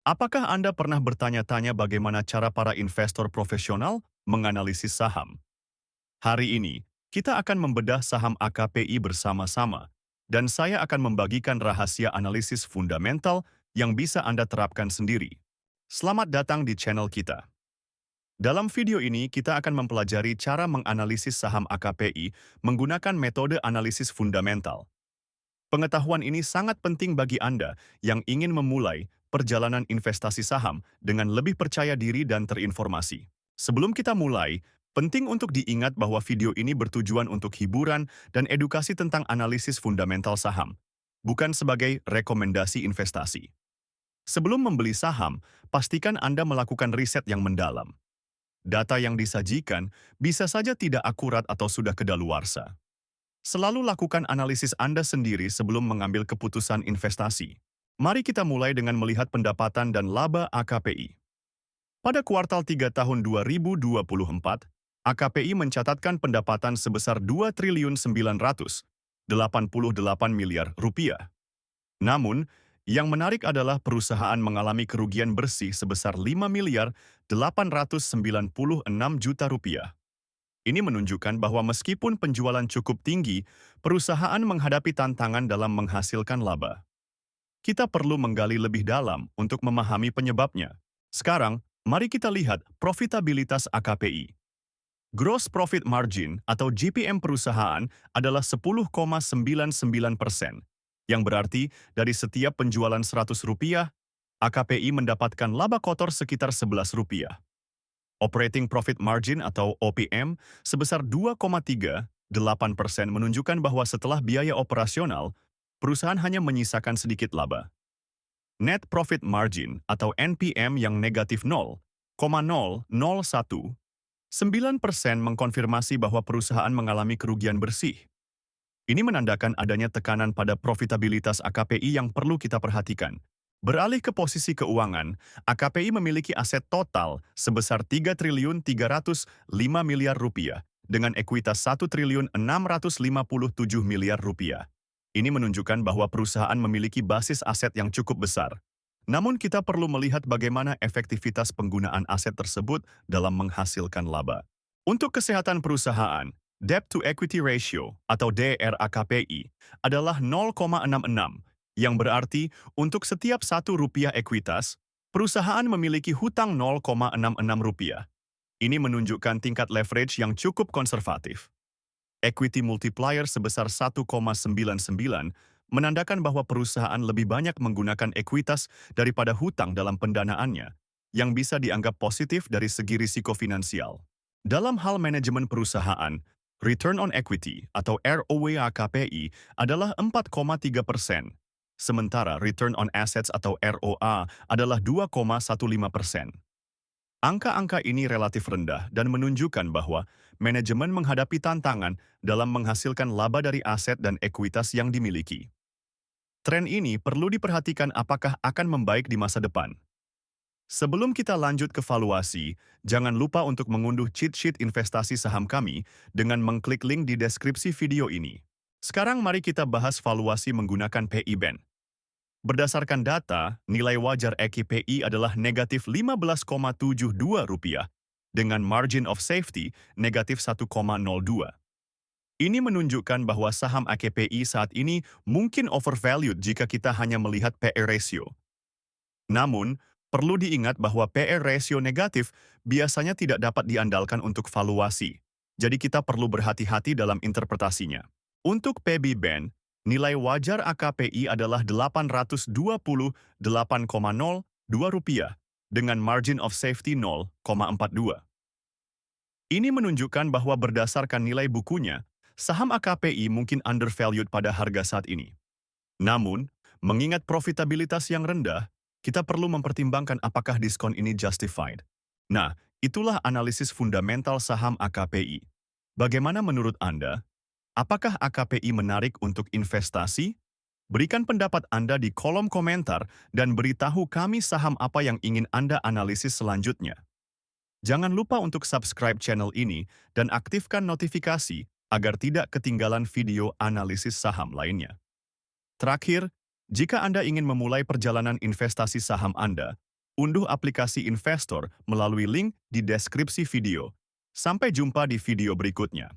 Apakah Anda pernah bertanya-tanya bagaimana cara para investor profesional menganalisis saham? Hari ini, kita akan membedah saham AKPI bersama-sama, dan saya akan membagikan rahasia analisis fundamental yang bisa Anda terapkan sendiri. Selamat datang di channel kita. Dalam video ini, kita akan mempelajari cara menganalisis saham AKPI menggunakan metode analisis fundamental. Pengetahuan ini sangat penting bagi Anda yang ingin memulai perjalanan investasi saham dengan lebih percaya diri dan terinformasi. Sebelum kita mulai, penting untuk diingat bahwa video ini bertujuan untuk hiburan dan edukasi tentang analisis fundamental saham, bukan sebagai rekomendasi investasi. Sebelum membeli saham, pastikan Anda melakukan riset yang mendalam. Data yang disajikan bisa saja tidak akurat atau sudah kedaluarsa. Selalu lakukan analisis Anda sendiri sebelum mengambil keputusan investasi. Mari kita mulai dengan melihat pendapatan dan laba AKPI. Pada kuartal 3 tahun 2024, AKPI mencatatkan pendapatan sebesar 2.988 miliar rupiah. Namun, yang menarik adalah perusahaan mengalami kerugian bersih sebesar 5.896 juta rupiah. Ini menunjukkan bahwa meskipun penjualan cukup tinggi, perusahaan menghadapi tantangan dalam menghasilkan laba. Kita perlu menggali lebih dalam untuk memahami penyebabnya. Sekarang, mari kita lihat profitabilitas AKPI. Gross Profit Margin atau GPM perusahaan adalah 10,99%, yang berarti dari setiap penjualan Rp100, AKPI mendapatkan laba kotor sekitar Rp11. Operating Profit Margin atau OPM sebesar 2,38% menunjukkan bahwa setelah biaya operasional, perusahaan hanya menyisakan sedikit laba. Net Profit Margin atau NPM yang negatif 0,001,9% mengkonfirmasi bahwa perusahaan mengalami kerugian bersih. Ini menandakan adanya tekanan pada profitabilitas AKPI yang perlu kita perhatikan. Beralih ke posisi keuangan, AKPI memiliki aset total sebesar 3.305 miliar rupiah dengan ekuitas 1.657 miliar rupiah. Ini menunjukkan bahwa perusahaan memiliki basis aset yang cukup besar. Namun kita perlu melihat bagaimana efektivitas penggunaan aset tersebut dalam menghasilkan laba. Untuk kesehatan perusahaan, Debt to Equity Ratio atau DER AKPI adalah 0,66, yang berarti untuk setiap Rp1 ekuitas, perusahaan memiliki hutang 0,66 rupiah. Ini menunjukkan tingkat leverage yang cukup konservatif. Equity multiplier sebesar 1,99 menandakan bahwa perusahaan lebih banyak menggunakan ekuitas daripada hutang dalam pendanaannya, yang bisa dianggap positif dari segi risiko finansial. Dalam hal manajemen perusahaan, Return on Equity atau ROE AKPI adalah 4,3%. Sementara Return on Assets atau ROA adalah 2,15%. Angka-angka ini relatif rendah dan menunjukkan bahwa manajemen menghadapi tantangan dalam menghasilkan laba dari aset dan ekuitas yang dimiliki. Tren ini perlu diperhatikan apakah akan membaik di masa depan. Sebelum kita lanjut ke valuasi, jangan lupa untuk mengunduh cheat sheet investasi saham kami dengan mengklik link di deskripsi video ini. Sekarang mari kita bahas valuasi menggunakan PI Band. Berdasarkan data, nilai wajar EKPI adalah negatif Rp15,72 dengan margin of safety negatif 1,02. Ini menunjukkan bahwa saham AKPI saat ini mungkin overvalued jika kita hanya melihat PE ratio. Namun, perlu diingat bahwa PE ratio negatif biasanya tidak dapat diandalkan untuk valuasi, jadi kita perlu berhati-hati dalam interpretasinya. Untuk PB Band, nilai wajar AKPI adalah Rp828,02 dengan margin of safety 0,42. Ini menunjukkan bahwa berdasarkan nilai bukunya, saham AKPI mungkin undervalued pada harga saat ini. Namun, mengingat profitabilitas yang rendah, kita perlu mempertimbangkan apakah diskon ini justified. Nah, itulah analisis fundamental saham AKPI. Bagaimana menurut Anda? Apakah AKPI menarik untuk investasi? Berikan pendapat Anda di kolom komentar dan beritahu kami saham apa yang ingin Anda analisis selanjutnya. Jangan lupa untuk subscribe channel ini dan aktifkan notifikasi agar tidak ketinggalan video analisis saham lainnya. Terakhir, jika Anda ingin memulai perjalanan investasi saham Anda, unduh aplikasi investor melalui link di deskripsi video. Sampai jumpa di video berikutnya.